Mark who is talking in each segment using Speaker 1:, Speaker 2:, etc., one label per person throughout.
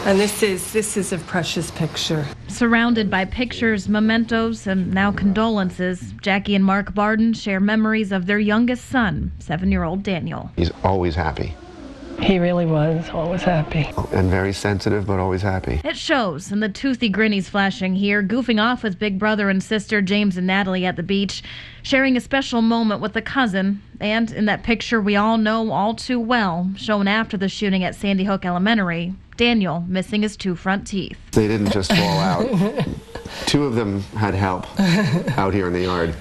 Speaker 1: And this is a precious picture.
Speaker 2: Surrounded by pictures, mementos, and now condolences, Jackie and Mark Barden share memories of their youngest son, 7-year-old Daniel.
Speaker 3: He's always happy.
Speaker 1: He really was always happy.
Speaker 3: And very sensitive, but always happy.
Speaker 2: It shows in the toothy grin he's flashing here, goofing off with big brother and sister James and Natalie at the beach, sharing a special moment with a cousin, and in that picture we all know all too well, shown after the shooting at Sandy Hook Elementary, Daniel missing his 2 front teeth.
Speaker 3: They didn't just fall out. 2 of them had help out here in the yard.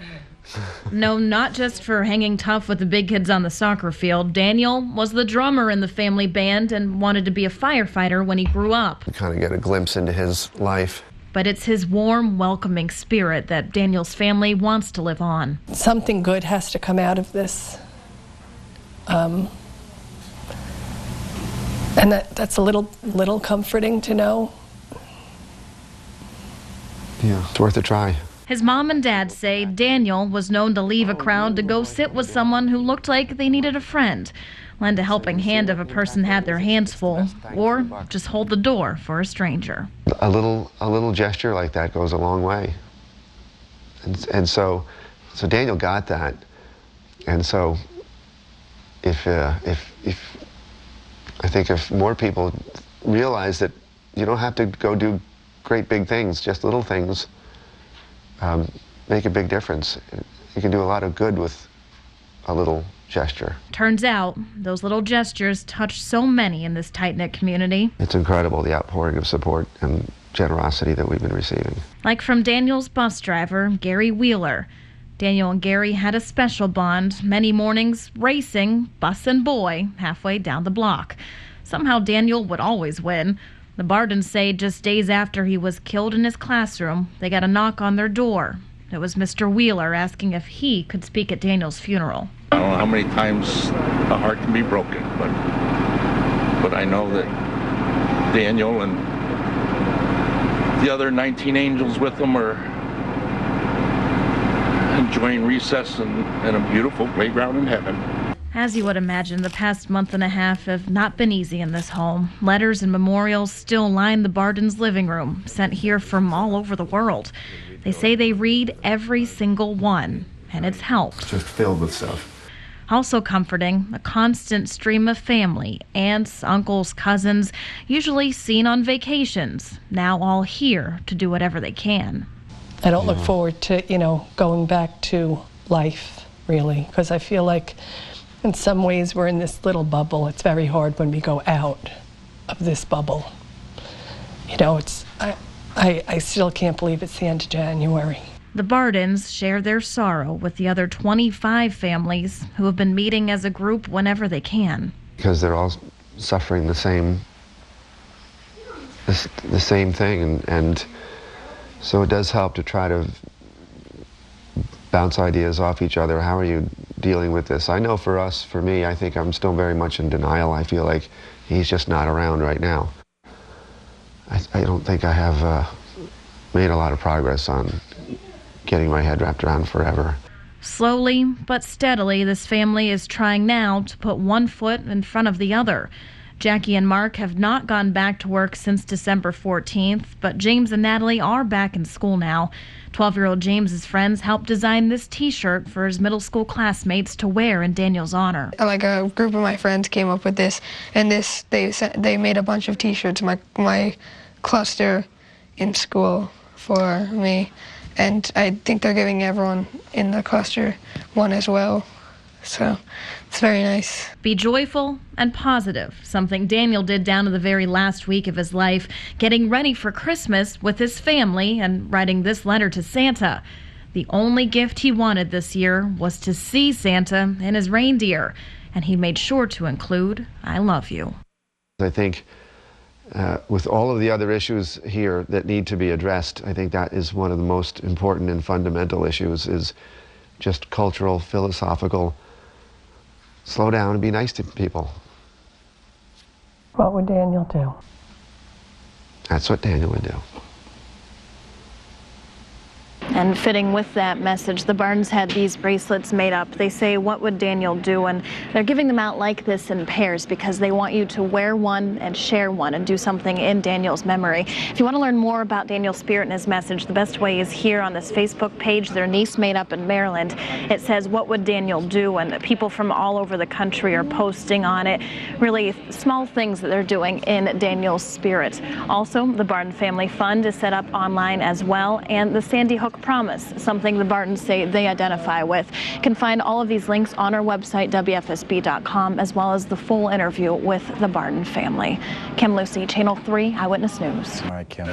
Speaker 2: No, not just for hanging tough with the big kids on the soccer field. Daniel was the drummer in the family band and wanted to be a firefighter when he grew up.
Speaker 3: You kind of get a glimpse into his life.
Speaker 2: But it's his warm, welcoming spirit that Daniel's family wants to live on.
Speaker 1: Something good has to come out of this. And that's a little comforting to know.
Speaker 3: Yeah, it's worth a try.
Speaker 2: His mom and dad say Daniel was known to leave a crowd to go sit with someone who looked like they needed a friend, lend a helping hand if a person had their hands full, or just hold the door for a stranger.
Speaker 3: A little gesture like that goes a long way. And so Daniel got that. And so if I think if more people realize that you don't have to go do great big things, just little things, make a big difference. You can do a lot of good with a little gesture.
Speaker 2: Turns out, those little gestures touch so many in this tight-knit community.
Speaker 3: It's incredible, the outpouring of support and generosity that we've been receiving.
Speaker 2: Like from Daniel's bus driver, Gary Wheeler. Daniel and Gary had a special bond, many mornings racing, bus and boy, halfway down the block. Somehow Daniel would always win. The Bardens say just days after he was killed in his classroom, they got a knock on their door. It was Mr. Wheeler asking if he could speak at Daniel's funeral.
Speaker 4: I don't know how many times a heart can be broken, but I know that Daniel and the other 19 angels with him are enjoying recess in a beautiful playground in heaven.
Speaker 2: As you would imagine, the past month and a half have not been easy in this home. Letters and memorials still line the Bardens' living room, sent here from all over the world. They say they read every single one, and it's helped.
Speaker 3: Just filled with stuff.
Speaker 2: Also comforting, a constant stream of family, aunts, uncles, cousins, usually seen on vacations, now all here to do whatever they can.
Speaker 1: I don't look forward to, going back to life, really, because I feel like in some ways we're in this little bubble. It's very hard when we go out of this bubble. I still can't believe it's the end of January.
Speaker 2: The Bardens share their sorrow with the other 25 families who have been meeting as a group whenever they can.
Speaker 3: Because they're all suffering the same thing, and so it does help to try to bounce ideas off each other. How are you dealing with this? I know for me, I think I'm still very much in denial. I feel like he's just not around right now. I don't think I have made a lot of progress on getting my head wrapped around forever.
Speaker 2: Slowly but steadily, this family is trying now to put one foot in front of the other. Jackie and Mark have not gone back to work since December 14th, but James and Natalie are back in school now. 12-year-old James's friends helped design this T-shirt for his middle school classmates to wear in Daniel's honor.
Speaker 5: Like a group of my friends came up with this, and they made a bunch of T-shirts, my cluster in school for me, and I think they're giving everyone in the cluster one as well. So it's very nice.
Speaker 2: Be joyful and positive, something Daniel did down to the very last week of his life, getting ready for Christmas with his family and writing this letter to Santa. The only gift he wanted this year was to see Santa and his reindeer, and he made sure to include, "I love you."
Speaker 3: I think with all of the other issues here that need to be addressed, I think that is one of the most important and fundamental issues, is just cultural, philosophical. Slow down and be nice to people.
Speaker 1: What would Daniel do?
Speaker 3: That's what Daniel would do.
Speaker 2: And fitting with that message, the Barnes had these bracelets made up. They say, "What would Daniel do?" And they're giving them out like this in pairs because they want you to wear one and share one and do something in Daniel's memory. If you want to learn more about Daniel's spirit and his message, the best way is here on this Facebook page. Their niece made up in Maryland. It says, "What would Daniel do?" And people from all over the country are posting on it. Really small things that they're doing in Daniel's spirit. Also, the Barton Family Fund is set up online as well, and the Sandy Hook Promise, something the Bartons say they identify with. You can find all of these links on our website, WFSB.com, as well as the full interview with the Barton family. Kim Lucy, Channel 3 Eyewitness News.
Speaker 6: All right, Kim.